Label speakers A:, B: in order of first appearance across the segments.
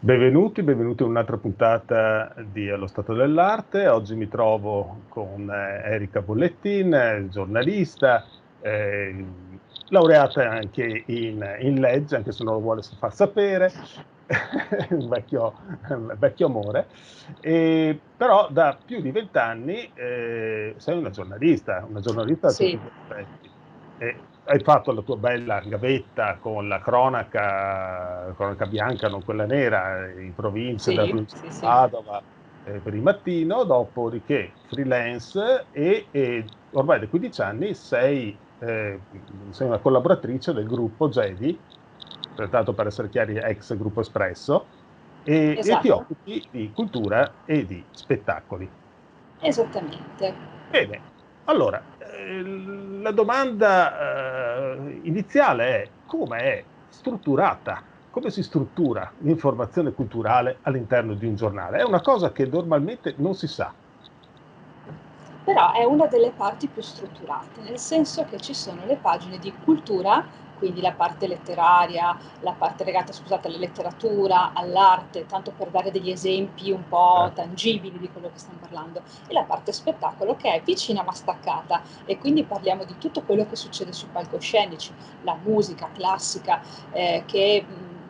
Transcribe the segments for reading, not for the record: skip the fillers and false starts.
A: Benvenuti, benvenuti a un'altra puntata di Allo Stato dell'Arte. Oggi mi trovo con Erika Bollettin, giornalista, eh, laureata anche in legge, anche se non lo vuole far sapere, un vecchio amore. Però da più di 20 anni sei una giornalista a tutti
B: Sì,
A: gli effetti. Hai fatto la tua bella gavetta con la cronaca bianca, non quella nera, in provincia della
B: sì,
A: provincia
B: sì,
A: di
B: sì.
A: Padova, per il mattino, dopodiché freelance e ormai da 15 anni sei una collaboratrice del gruppo GEDI, pertanto per essere chiari ex gruppo Espresso, e ti
B: Esatto,
A: occupi di cultura e di spettacoli.
B: esattamente.
A: Bene, allora, la domanda iniziale è: come è strutturata? Come si struttura l'informazione culturale all'interno di un giornale? È una cosa che normalmente non si sa.
B: Però è una delle parti più strutturate, nel senso che ci sono le pagine di cultura, quindi la parte letteraria, la parte legata, scusate, alla letteratura, all'arte, tanto per dare degli esempi un po'
A: Eh,
B: tangibili di quello che stiamo parlando, e la parte spettacolo che è vicina ma staccata, e quindi parliamo di tutto quello che succede sui palcoscenici, la musica classica, che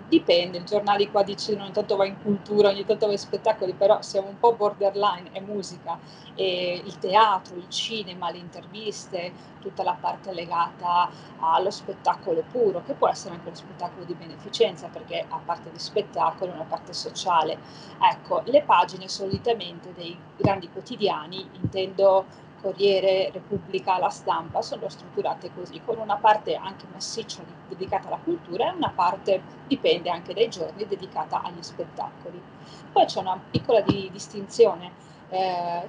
B: dipende, il giornale qua dice ogni tanto va in cultura, ogni tanto va in spettacoli, però siamo un po' borderline, è musica, e il teatro, il cinema, le interviste, tutta la parte legata allo spettacolo puro, che può essere anche lo spettacolo di beneficenza, perché a parte di spettacolo è una parte sociale. Ecco, le pagine solitamente dei grandi quotidiani, intendo Corriere, Repubblica, La Stampa, sono strutturate così, con una parte anche massiccia dedicata alla cultura e una parte, dipende anche dai giorni, dedicata agli spettacoli. Poi c'è una piccola distinzione,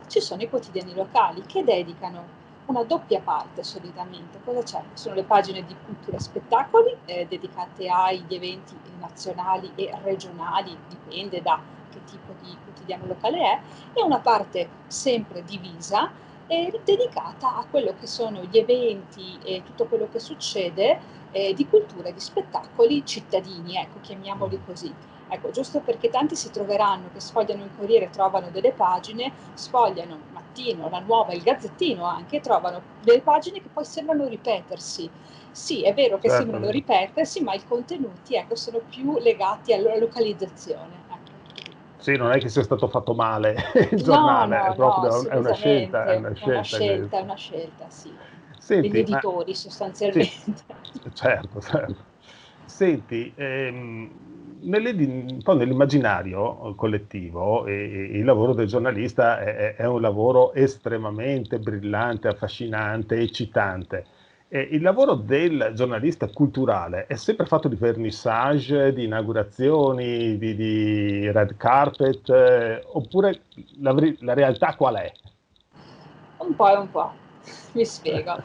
B: ci sono i quotidiani locali che dedicano una doppia parte solitamente. Cosa c'è? Sono le pagine di cultura e spettacoli dedicate agli eventi nazionali e regionali, dipende da che tipo di quotidiano locale è, e una parte sempre divisa dedicata a quello che sono gli eventi e tutto quello che succede di cultura e di spettacoli cittadini, ecco, chiamiamoli così. Ecco, giusto perché tanti si troveranno che sfogliano il Corriere e trovano delle pagine, sfogliano il Mattino, la Nuova, il Gazzettino anche, trovano delle pagine che poi sembrano ripetersi. Sì, è vero che sembrano
A: certamente.
B: ripetersi, ma i contenuti, ecco, sono più legati alla localizzazione. Ecco.
A: Sì, non è che sia stato fatto male il
B: No,
A: giornale,
B: no, no,
A: è una scelta, è
B: assolutamente,
A: una
B: è
A: scelta.
B: una scelta, sì, degli
A: Senti, ma
B: editori
A: sì,
B: sostanzialmente.
A: certo, certo. Senti, un po' nell'immaginario collettivo, il lavoro del giornalista è un lavoro estremamente brillante, affascinante, eccitante. Il lavoro del giornalista culturale è sempre fatto di vernissage, di inaugurazioni, di red carpet, oppure la realtà qual è?
B: Un po' e un po', mi spiego.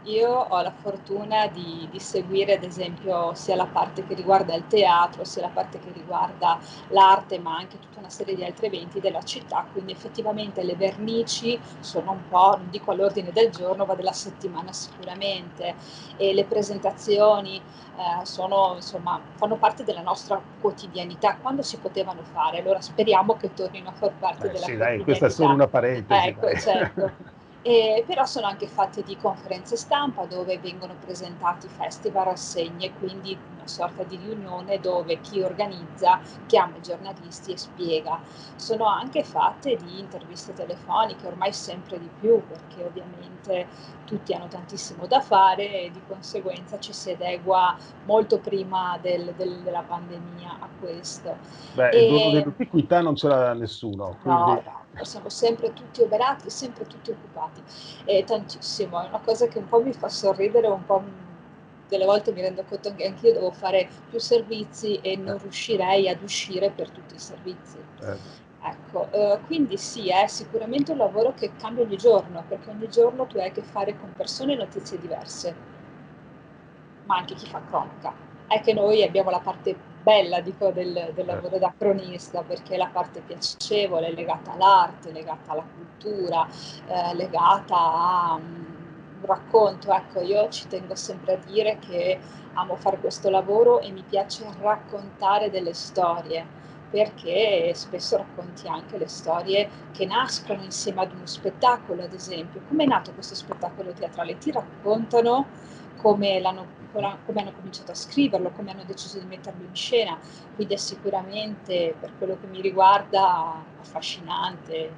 B: Io ho la fortuna di seguire, ad esempio, sia la parte che riguarda il teatro, sia la parte che riguarda l'arte, ma anche tutta una serie di altri eventi della città, quindi effettivamente le vernici sono un po', non dico all'ordine del giorno, ma della settimana sicuramente, e le presentazioni sono, insomma, fanno parte della nostra quotidianità, quando si potevano fare, allora speriamo che tornino a far parte
A: Beh,
B: della
A: sì, dai, questa è solo
B: quotidianità.
A: una parentesi,
B: Ecco,
A: dai.
B: certo. Però sono anche fatte di conferenze stampa dove vengono presentati festival, rassegne, quindi una sorta di riunione dove chi organizza chiama i giornalisti e spiega. Sono anche fatte di interviste telefoniche, ormai sempre di più, perché ovviamente tutti hanno tantissimo da fare e di conseguenza ci si adegua molto prima della pandemia a questo.
A: Beh, il dono
B: E,
A: dell'ubiquità non ce l'ha nessuno,
B: no,
A: quindi
B: no, siamo sempre tutti oberati, sempre tutti occupati, e tantissimo, è una cosa che un po' mi fa sorridere, un po' delle volte mi rendo conto che anch'io devo fare più servizi e
A: eh,
B: non riuscirei ad uscire per tutti i servizi.
A: eh,
B: Ecco, quindi sì, è sicuramente un lavoro che cambia ogni giorno, perché ogni giorno tu hai a che fare con persone e notizie diverse, ma anche chi fa cronaca. È che noi abbiamo la parte bella, dico, del
A: eh,
B: lavoro da cronista, perché è la parte piacevole, legata all'arte, legata alla cultura, legata a racconto, ecco, io ci tengo sempre a dire che amo fare questo lavoro e mi piace raccontare delle storie, perché spesso racconti anche le storie che nascono insieme ad uno spettacolo, ad esempio. Come è nato questo spettacolo teatrale? Ti raccontano come hanno cominciato a scriverlo, come hanno deciso di metterlo in scena, quindi è sicuramente, per quello che mi riguarda, affascinante, e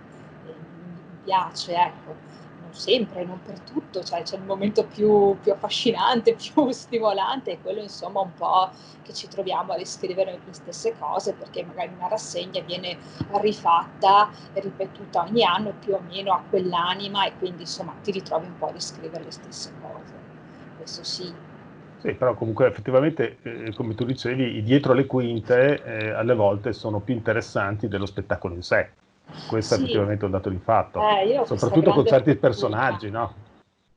B: mi piace, ecco. Non sempre, non per tutto, cioè c'è il momento più affascinante, più stimolante, e quello insomma un po' che ci troviamo a riscrivere le stesse cose, perché magari una rassegna viene rifatta e ripetuta ogni anno più o meno a quell'anima, e quindi insomma ti ritrovi un po' a riscrivere le stesse cose. Questo sì.
A: Sì, però comunque effettivamente, come tu dicevi, i dietro le quinte alle volte sono più interessanti dello spettacolo in sé. Questo è
B: Sì,
A: effettivamente un dato di fatto,
B: io ho questa
A: soprattutto con
B: grande
A: certi
B: fortuna.
A: personaggi, no?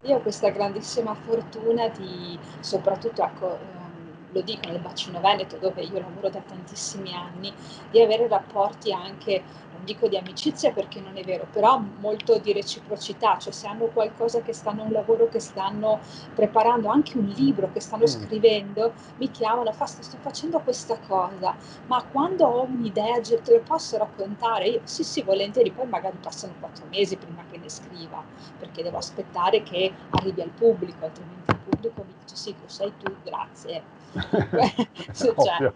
B: Io ho questa grandissima fortuna di, soprattutto, ecco, lo dico nel bacino veneto dove io lavoro da tantissimi anni, di avere rapporti anche, non dico di amicizia perché non è vero, però molto di reciprocità, cioè se hanno qualcosa che stanno, un lavoro che stanno preparando, anche un libro che stanno
A: Mm.
B: scrivendo, mi chiamano, sto facendo questa cosa, ma quando ho un'idea te lo posso raccontare? Io, sì, sì, volentieri, poi magari passano 4 mesi prima che ne scriva, perché devo aspettare che arrivi al pubblico, altrimenti il pubblico mi dice sì, lo sai tu, grazie. Cioè,
A: Ovvio.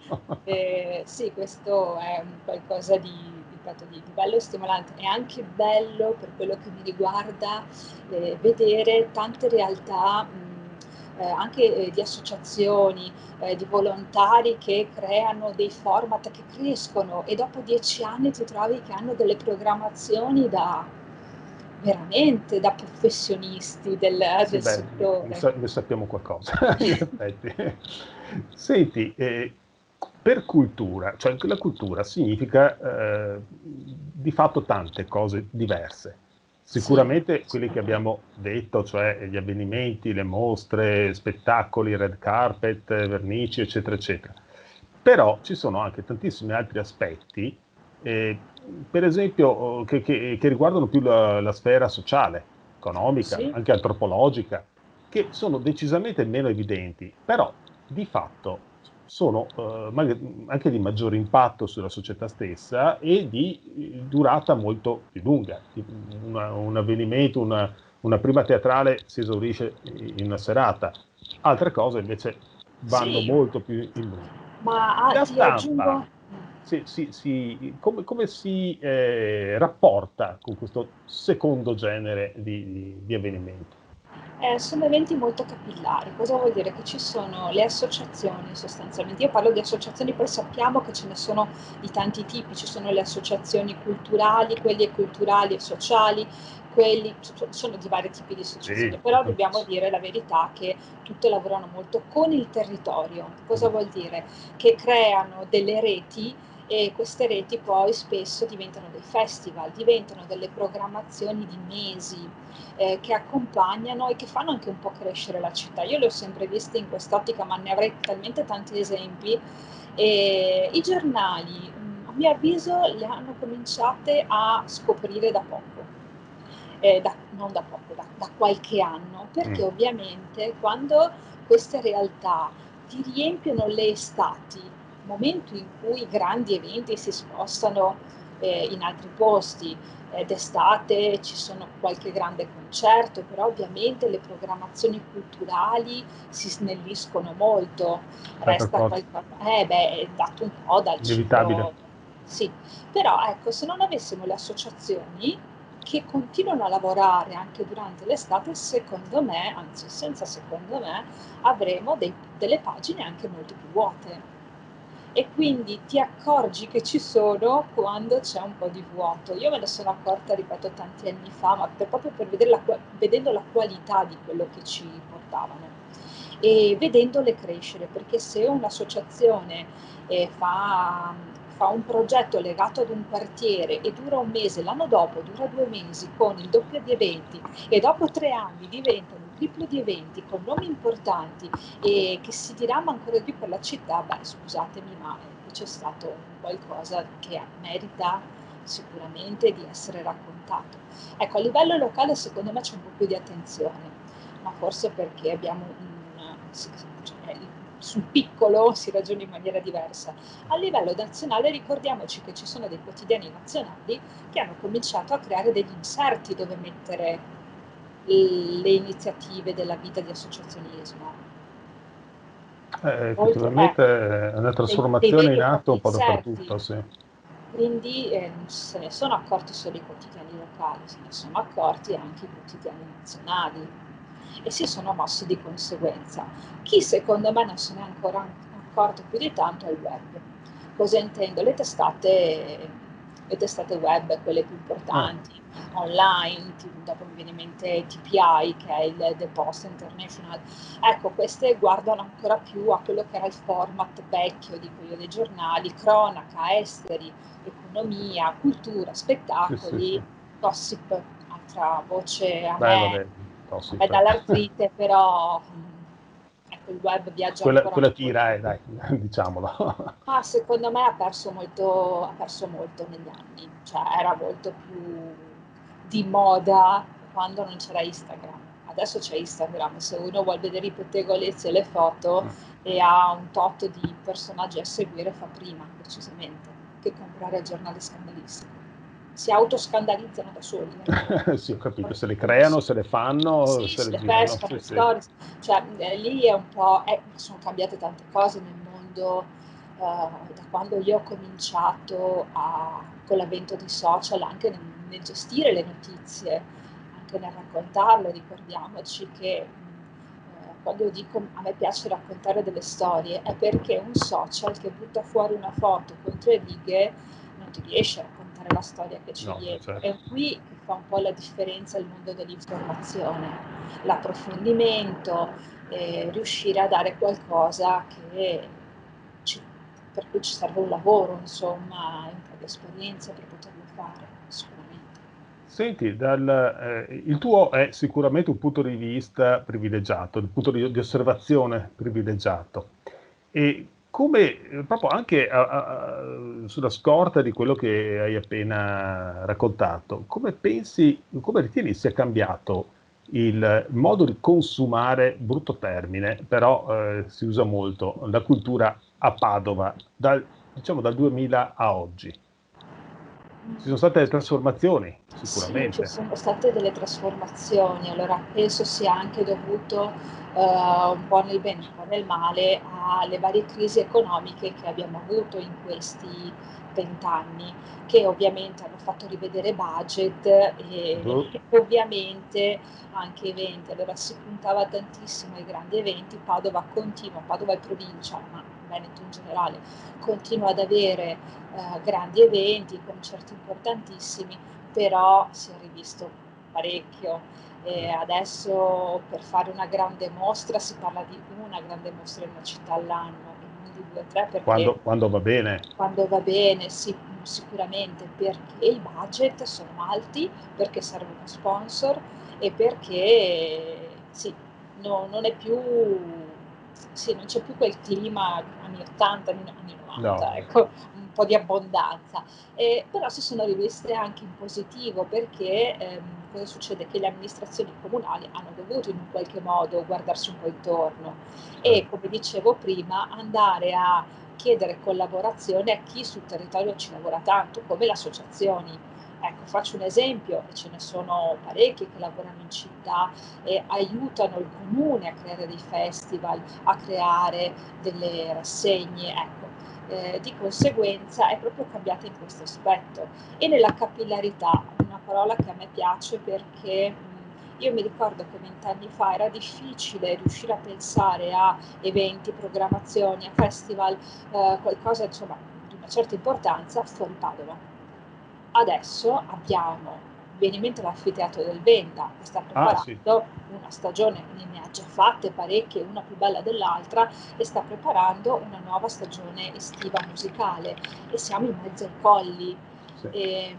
B: sì, questo è un qualcosa ripeto, di bello e stimolante. È anche bello, per quello che mi riguarda, vedere tante realtà, anche di associazioni, di volontari che creano dei format che crescono, e dopo 10 anni ti trovi che hanno delle programmazioni veramente da professionisti
A: Sì,
B: del
A: beh,
B: settore.
A: ne sappiamo qualcosa, in effetti. Senti, per cultura, cioè la cultura significa di fatto tante cose diverse.
B: Sì,
A: Sicuramente quelli che
B: assolutamente.
A: abbiamo detto, cioè gli avvenimenti, le mostre, spettacoli, red carpet, vernici, eccetera, eccetera. Però ci sono anche tantissimi altri aspetti, eh, per esempio, che riguardano più la sfera sociale, economica,
B: Sì,
A: anche antropologica, che sono decisamente meno evidenti, però di fatto sono anche di maggiore impatto sulla società stessa e di durata molto più lunga. Un avvenimento, una prima teatrale si esaurisce in una serata, altre cose invece vanno
B: sì,
A: molto più in lungo.
B: ma
A: La
B: ti aggiungo.
A: stampa come si rapporta con questo secondo genere di avvenimenti?
B: Sono eventi molto capillari. Cosa vuol dire? Che ci sono le associazioni sostanzialmente. Io parlo di associazioni, poi sappiamo che ce ne sono di tanti tipi, ci sono le associazioni culturali, quelli culturali e sociali, sono di vari tipi di associazioni,
A: Sì.
B: però dobbiamo dire la verità che tutte lavorano molto con il territorio. Cosa
A: Mm.
B: vuol dire? Che creano delle reti, e queste reti poi spesso diventano dei festival, diventano delle programmazioni di mesi, che accompagnano e che fanno anche un po' crescere la città. Io le ho sempre viste in quest'ottica, ma ne avrei talmente tanti esempi. E i giornali, a mio avviso, le hanno cominciate a scoprire da poco. Non da poco, da qualche anno, perché
A: Mm.
B: ovviamente quando queste realtà ti riempiono le estati, momento in cui i grandi eventi si spostano in altri posti, d'estate ci sono qualche grande concerto, però ovviamente le programmazioni culturali si snelliscono molto,
A: Per
B: resta
A: forza,
B: qualcosa, è dato un po' dal
A: inevitabile.
B: ciclo, sì, però ecco, se non avessimo le associazioni che continuano a lavorare anche durante l'estate, secondo me, anzi senza secondo me, avremo delle pagine anche molto più vuote, e quindi ti accorgi che ci sono quando c'è un po' di vuoto. Io me ne sono accorta, ripeto, tanti anni fa, ma proprio per vedere vedendo la qualità di quello che ci portavano e vedendole crescere, perché se un'associazione fa un progetto legato ad un quartiere e dura un mese, l'anno dopo dura 2 mesi con il doppio di eventi, e dopo 3 anni diventano il triplo di eventi con nomi importanti e che si dirama ancora di più per la città, beh, scusatemi, ma qui c'è stato un qualcosa che merita sicuramente di essere raccontato. Ecco, a livello locale secondo me c'è un po' più di attenzione, ma forse perché abbiamo cioè, sul piccolo si ragiona in maniera diversa. A livello nazionale ricordiamoci che ci sono dei quotidiani nazionali che hanno cominciato a creare degli inserti dove mettere le iniziative della vita di associazionismo.
A: Effettivamente è una
B: Dei
A: trasformazione
B: veri
A: in
B: e
A: atto
B: propri
A: un po'
B: inserti.
A: dappertutto, sì.
B: Quindi non se ne sono accorti solo i quotidiani locali, se ne sono accorti anche i quotidiani nazionali e si sono mossi di conseguenza. Chi secondo me non se ne è ancora accorto più di tanto è il web. Cosa intendo? Le testate web, quelle più
A: Ah,
B: importanti, online, dopo mi viene in mente TPI, che è il The Post International. Ecco, queste guardano ancora più a quello che era il format vecchio, dico io, dei giornali, cronaca, esteri, economia, cultura,
A: sì, sì, sì.
B: spettacoli, gossip, altra voce
A: Beh, vabbè,
B: a me
A: gossip.
B: dà l'artrite, però ecco, il web viaggia
A: Quella,
B: ancora
A: quella
B: molto.
A: tira, dai, diciamolo.
B: Ma secondo me ha perso molto negli anni, cioè era molto più di moda quando non c'era Instagram. Adesso c'è Instagram, se uno vuole vedere i pettegolezzi e le foto e ha un tot di personaggi a seguire, fa prima, decisamente, che comprare il giornale scandalistico. Si autoscandalizzano da soli,
A: Sì, ho capito, se le
B: quando
A: creano, se le fanno,
B: sì,
A: se
B: se
A: le
B: le
A: girano,
B: pescano,
A: sì,
B: le
A: sì.
B: stories, cioè lì è un po', sono cambiate tante cose nel mondo, da quando io ho cominciato con l'avvento dei social, anche nel gestire le notizie, anche nel raccontarlo, ricordiamoci che quando io dico a me piace raccontare delle storie, è perché un social che butta fuori una foto con 3 righe non ti riesce a raccontare la storia che c'è
A: No,
B: dietro. È
A: certo.
B: qui che fa un po' la differenza il mondo dell'informazione, l'approfondimento, riuscire a dare qualcosa ci, per cui ci serve un lavoro, insomma, e un po' di esperienza per poterlo fare, sicuramente.
A: Senti, il tuo è sicuramente un punto di vista privilegiato, un punto di osservazione privilegiato. E come, proprio anche sulla scorta di quello che hai appena raccontato, come ritieni sia cambiato il modo di consumare, brutto termine, però si usa molto, la cultura a Padova, diciamo dal 2000 a oggi? Ci sono state delle trasformazioni,
B: Sì, ci
A: sicuramente.
B: sono state delle trasformazioni, allora penso sia anche dovuto un po' nel bene, un po' nel male alle varie crisi economiche che abbiamo avuto in questi 20 anni, che ovviamente hanno fatto rivedere budget e
A: Boh.
B: ovviamente anche eventi. Allora si puntava tantissimo ai grandi eventi, Padova è provincia, ma Veneto in generale, continua ad avere grandi eventi, concerti importantissimi, però si è rivisto parecchio. E adesso per fare una grande mostra si parla di una grande mostra in una città all'anno, e non di 2 o 3, perché
A: Quando va bene.
B: quando va bene, sì, sicuramente perché i budget sono alti, perché serve uno sponsor e perché sì, non è più, sì, non c'è più quel clima anni 80, anni 90,
A: No.
B: ecco, un po' di abbondanza. Però si sono riviste anche in positivo perché cosa succede? Che le amministrazioni comunali hanno dovuto in un qualche modo guardarsi un po' intorno e, come dicevo prima, andare a chiedere collaborazione a chi sul territorio ci lavora tanto, come le associazioni. Ecco, faccio un esempio, e ce ne sono parecchi che lavorano in città e aiutano il comune a creare dei festival, a creare delle rassegne, ecco. Di conseguenza è proprio cambiata in questo aspetto e nella capillarità, una parola che a me piace perché io mi ricordo che 20 anni fa era difficile riuscire a pensare a eventi, programmazioni, a festival, qualcosa insomma di una certa importanza fuori Padova. Adesso abbiamo, viene in mente l'anfiteatro del Venda, che sta
A: Ah, sì.
B: preparando una stagione, ne ha già fatte parecchie, una più bella dell'altra, e sta preparando una nuova stagione estiva musicale. E siamo in mezzo ai colli.
A: Sì.
B: E,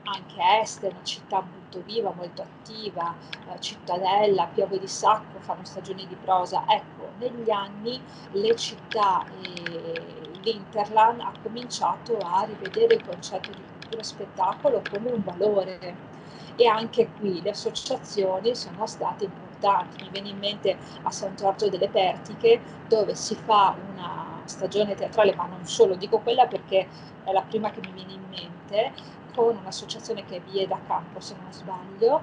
B: anche Este, una città molto viva, molto attiva, Cittadella, Piove di Sacco fanno stagioni di prosa. Ecco, negli anni le città e l'Interland ha cominciato a rivedere il concetto di cultura e spettacolo come un valore, e anche qui le associazioni sono state importanti importanti. Mi viene in mente a San Giorgio delle Pertiche, dove si fa una stagione teatrale, ma non solo, dico quella perché è la prima che mi viene in mente, con un'associazione che è Vie da Campo, se non sbaglio,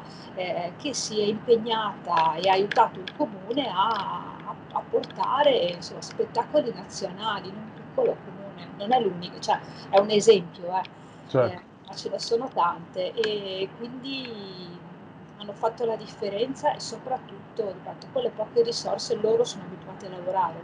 B: che si è impegnata e ha aiutato il comune a portare, insomma, spettacoli nazionali in un piccolo comune. Non è l'unico, cioè è un esempio,
A: certo.
B: ma ce ne sono tante, e quindi hanno fatto la differenza, e soprattutto, ripeto, con le poche risorse loro sono abituati a lavorare,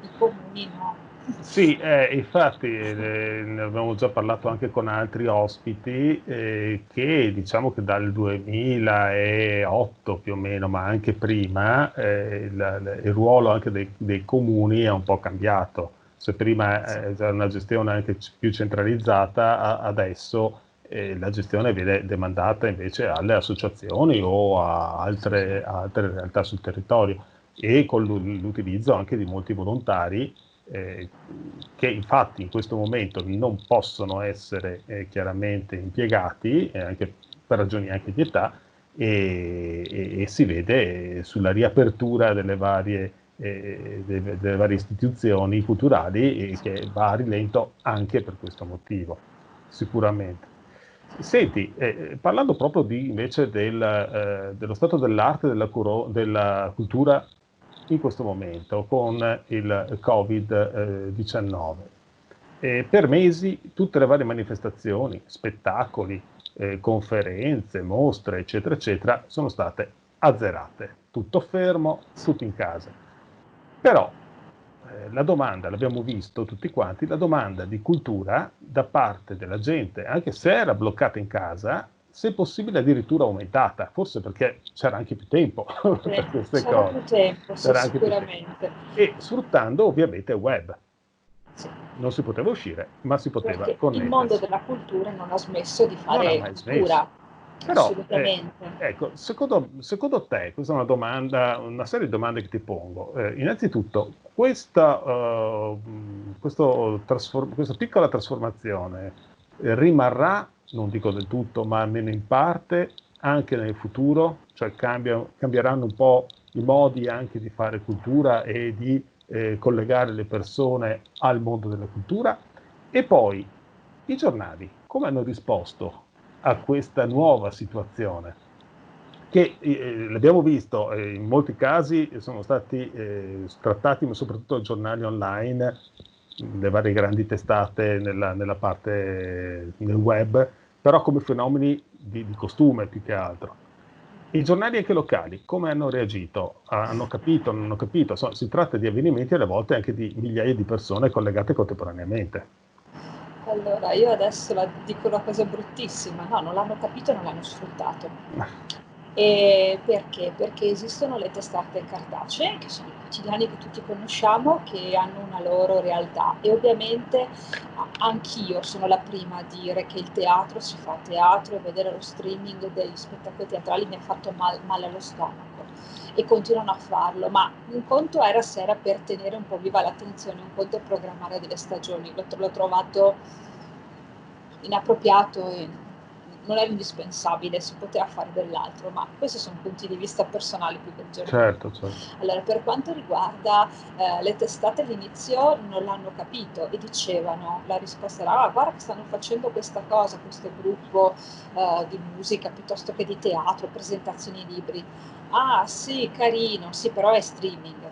B: i comuni no.
A: Sì, infatti ne abbiamo già parlato anche con altri ospiti, che diciamo che dal 2008 più o meno, ma anche prima, il ruolo anche dei comuni è un po' cambiato. Se prima era una gestione anche più centralizzata, adesso la gestione viene demandata invece alle associazioni o a altre realtà sul territorio, e con l'utilizzo anche di molti volontari, eh, che infatti in questo momento non possono essere chiaramente impiegati, anche per ragioni anche di età, e si vede sulla riapertura delle varie istituzioni culturali, che va a rilento anche per questo motivo, sicuramente. Senti, parlando proprio invece dello stato dell'arte e della cultura in questo momento con il Covid-19. Per mesi tutte le varie manifestazioni, spettacoli, conferenze, mostre, eccetera, eccetera, sono state azzerate. Tutto fermo, tutti in casa. Però la domanda, l'abbiamo visto tutti quanti, la domanda di cultura da parte della gente, anche se era bloccata in casa, se possibile addirittura aumentata, forse perché c'era anche più tempo per queste
B: C'era
A: cose.
B: più tempo, sì,
A: C'era anche più tempo.
B: sicuramente.
A: E sfruttando ovviamente il web.
B: Sì,
A: Non si poteva uscire, ma si poteva
B: perché il mondo
A: connettersi.
B: della cultura non ha smesso di
A: Non ha
B: fare
A: mai smesso.
B: cultura,
A: Però,
B: assolutamente.
A: ecco, secondo te, questa è una domanda, una serie di domande che ti pongo. Innanzitutto, questa piccola trasformazione rimarrà, non dico del tutto, ma almeno in parte, anche nel futuro? Cioè cambieranno un po' i modi anche di fare cultura e di collegare le persone al mondo della cultura? E poi, i giornali, come hanno risposto a questa nuova situazione? Che l'abbiamo visto, in molti casi sono stati trattati, ma soprattutto i giornali online, le varie grandi testate nella parte nel web, però come fenomeni di costume più che altro. I giornali anche locali, come hanno reagito? Hanno capito, non hanno capito? Insomma, si tratta di avvenimenti alle volte anche di migliaia di persone collegate contemporaneamente.
B: Allora, io adesso dico una cosa bruttissima, no, non l'hanno capito e non l'hanno sfruttato. E perché? Perché esistono le testate cartacee, che sono i quotidiani che tutti conosciamo, che hanno una loro realtà, e ovviamente anch'io sono la prima a dire che il teatro si fa teatro, e vedere lo streaming degli spettacoli teatrali mi ha fatto male allo stomaco, e continuano a farlo, ma un conto era se era per tenere un po' viva l'attenzione, un conto è programmare delle stagioni. L'ho trovato inappropriato e non era indispensabile, si poteva fare dell'altro, ma questi sono punti di vista personali più che generali.
A: Certo, certo.
B: Allora, per quanto riguarda le testate, all'inizio non l'hanno capito e dicevano, la risposta era: ah, guarda che stanno facendo questa cosa, questo gruppo di musica piuttosto che di teatro, presentazioni di libri. Ah sì, carino, sì, però è streaming.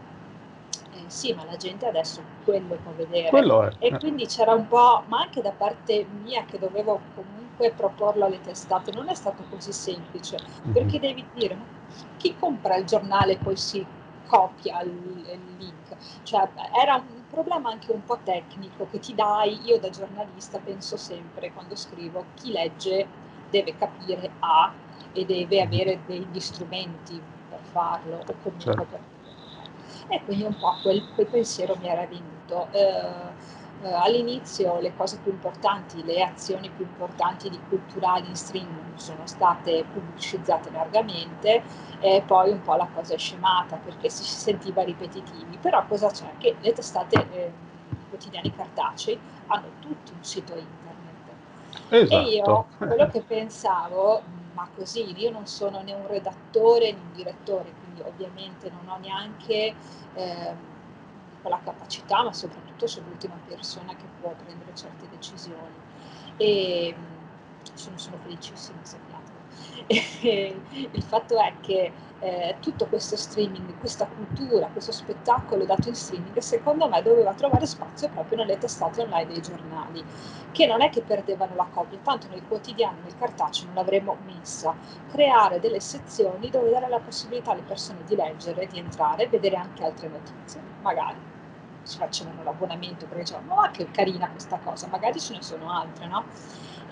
B: Sì, ma la gente adesso quello può vedere,
A: Quello è.
B: e quindi c'era un po', ma anche da parte mia, che dovevo comunque proporlo alle testate, non è stato così semplice,
A: Mhm.
B: perché devi dire: ma chi compra il giornale e poi si copia il link? Cioè, era un problema anche un po' tecnico che ti dai. Io da giornalista penso sempre, quando scrivo, chi legge deve capire e deve
A: Mhm.
B: avere degli strumenti per farlo, o comunque
A: Certo.
B: per e quindi un po' quel pensiero mi era venuto. All'inizio le cose più importanti, le azioni più importanti di culturali in streaming sono state pubblicizzate largamente, e poi un po' la cosa è scemata perché si sentiva ripetitivi. Però cosa c'è? Che le testate, i quotidiani cartacei, hanno tutti un sito internet. E io
A: Esatto.
B: quello che pensavo, ma così, io non sono né un redattore né un direttore, quindi ovviamente non ho neanche quella capacità, ma soprattutto sono l'ultima persona che può prendere certe decisioni. E sono felicissima, sappiatelo. E il fatto è che tutto questo streaming, questa cultura, questo spettacolo dato in streaming, secondo me doveva trovare spazio proprio nelle testate online dei giornali, che non è che perdevano la copia, tanto nel quotidiano, nel cartaceo non l'avremmo messa. Creare delle sezioni dove dare la possibilità alle persone di leggere, di entrare, vedere anche altre notizie, magari si facevano l'abbonamento perché dicevano, ma che carina questa cosa, magari ce ne sono altre, no?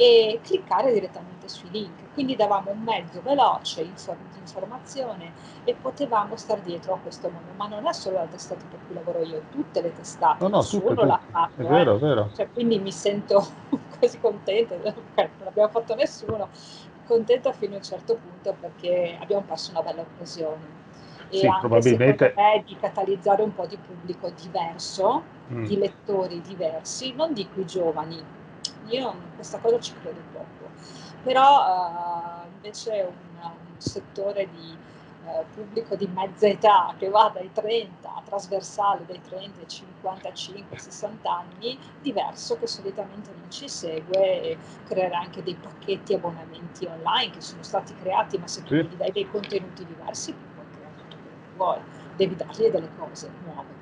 B: E cliccare direttamente sui link. Quindi davamo un mezzo veloce di informazione e potevamo star dietro a questo mondo. Ma non è solo la testata per cui lavoro io, tutte le testate,
A: No, no, tutte,
B: nessuno l'ha
A: tutte. È
B: fatto,
A: vero, è vero.
B: Cioè, quindi mi sento quasi contenta, non l'abbiamo fatto nessuno, contenta fino a un certo punto perché abbiamo perso una bella occasione. E
A: Sì,
B: anche secondo
A: probabilmente.
B: me di catalizzare un po' di pubblico diverso,
A: Mm.
B: di lettori diversi, non dico i giovani, io in questa cosa ci credo poco, però invece un settore di pubblico di mezza età che va dai 30, trasversale dai 30 ai 55, 60 anni, diverso che solitamente non ci segue, e creare anche dei pacchetti abbonamenti online che sono stati creati, ma se tu non
A: Sì.
B: gli dai dei contenuti diversi puoi creare tutto quello che vuoi, devi dargli delle cose nuove.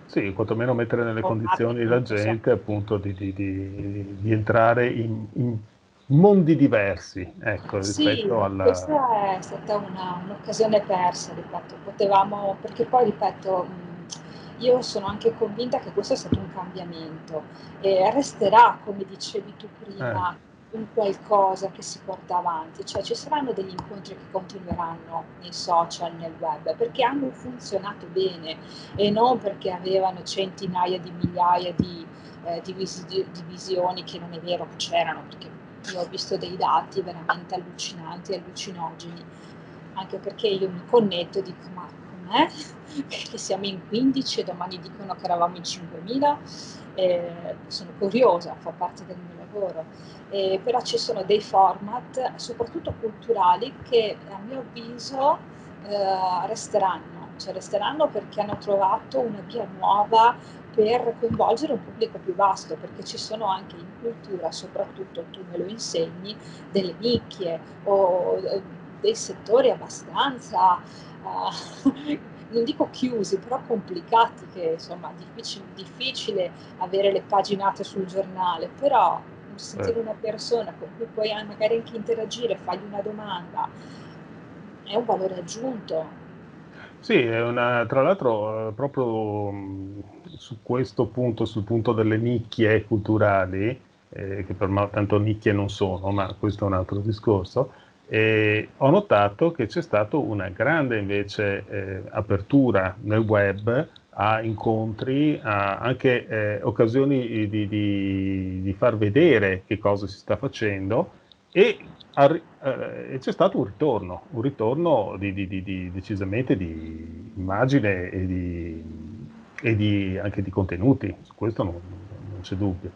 A: Sì, quantomeno mettere nelle
B: Formati
A: condizioni la
B: comunque sia.
A: gente appunto di entrare in mondi diversi, ecco,
B: Sì,
A: rispetto al.
B: questa è stata un'occasione persa, ripeto, potevamo, perché poi, ripeto, io sono anche convinta che questo è stato un cambiamento e resterà, come dicevi tu
A: eh,
B: prima, un qualcosa che si porta avanti, cioè ci saranno degli incontri che continueranno nei social, nel web, perché hanno funzionato bene e non perché avevano centinaia di migliaia di visioni, che non è vero che c'erano, perché io ho visto dei dati veramente allucinanti, allucinogeni, anche perché io mi connetto e dico, ma com'è che siamo in 15 e domani dicono che eravamo in 5.000? Sono curiosa, fa parte del mio lavoro. Però ci sono dei format, soprattutto culturali, che a mio avviso resteranno perché hanno trovato una via nuova per coinvolgere un pubblico più vasto, perché ci sono anche in cultura, soprattutto tu me lo insegni, delle nicchie o dei settori abbastanza, non dico chiusi, però complicati, che insomma difficile avere le paginate sul giornale, però
A: eh.
B: sentire una persona con cui puoi magari anche interagire, fargli una domanda, è un valore aggiunto.
A: Sì, tra l'altro, proprio su questo punto, sul punto delle nicchie culturali, che per me tanto nicchie non sono, ma questo è un altro discorso, ho notato che c'è stata una grande invece apertura nel web a incontri, a anche occasioni di far vedere che cosa si sta facendo e c'è stato un ritorno decisamente di immagine anche di contenuti, su questo non c'è dubbio.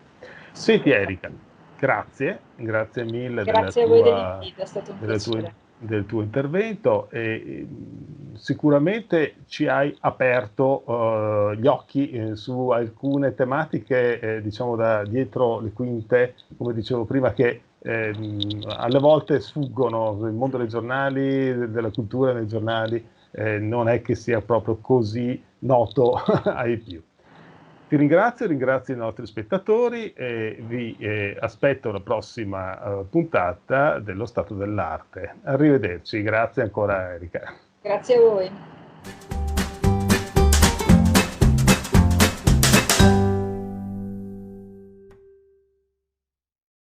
A: Senti Erika, grazie mille
B: Grazie a voi dell'invito, è stato un piacere.
A: del tuo intervento e sicuramente ci hai aperto gli occhi su alcune tematiche, diciamo da dietro le quinte, come dicevo prima, che alle volte sfuggono. Il mondo dei giornali, della cultura nei giornali, non è che sia proprio così noto ai più. Ti ringrazio i nostri spettatori e vi aspetto alla prossima puntata dello Stato dell'Arte. Arrivederci, grazie ancora Erika.
B: Grazie a voi.